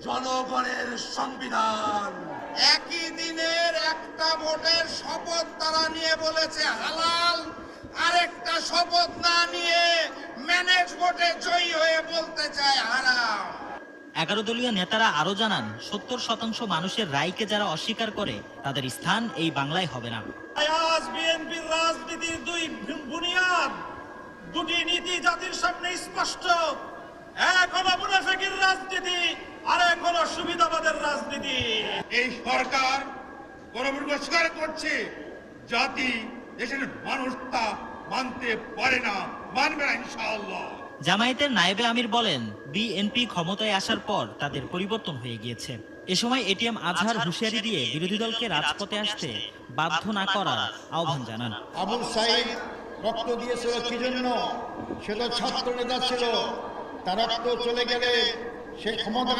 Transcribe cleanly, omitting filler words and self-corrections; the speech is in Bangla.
জনগণের সংবিধান। একই দিনের একটা ভোটের শপথ তারা নিয়ে বলেছে হালাল, আরেকটা শপথ না নিয়ে ম্যানেজ ভোটে জয়ী হয়ে বলতে চায় হারাম। 11 দলীয় নেতারা আরো জানান, 70% মানুষের রায়কে যারা অস্বীকার করে তাদের স্থান এই বাংলায় হবে না। আজ বিএনপির রাজনীতির দুই বুনিয়াদ, দুটি নীতি জাতির সামনে স্পষ্ট। এক হলো মুনাফিকের রাজনীতি, আর এক হলো সুবিধাবাদের রাজনীতি। এই সরকার গণভোট স্বীকার করছে, জাতি দেশের মানুষ তা মানতে পারে না, মানবে না ইনশাআল্লাহ। জামায়াতের নায়েবে আমির বলেন, বিএনপি ক্ষমতায় আসার পর তাদের পরিবর্তন হয়ে গিয়েছে। এ সময় এটিএম আজহার হুঁশিয়ারি দিয়ে বিরোধী দলকে রাজপথে আসতে বাধ্য না করার আহ্বান জানান। আবু সাইদ রক্ত দিয়েছিল কি জন্য? সে তো ছাত্র নেতা ছিল, তার রক্ত চলে গেলে সে ক্ষমতা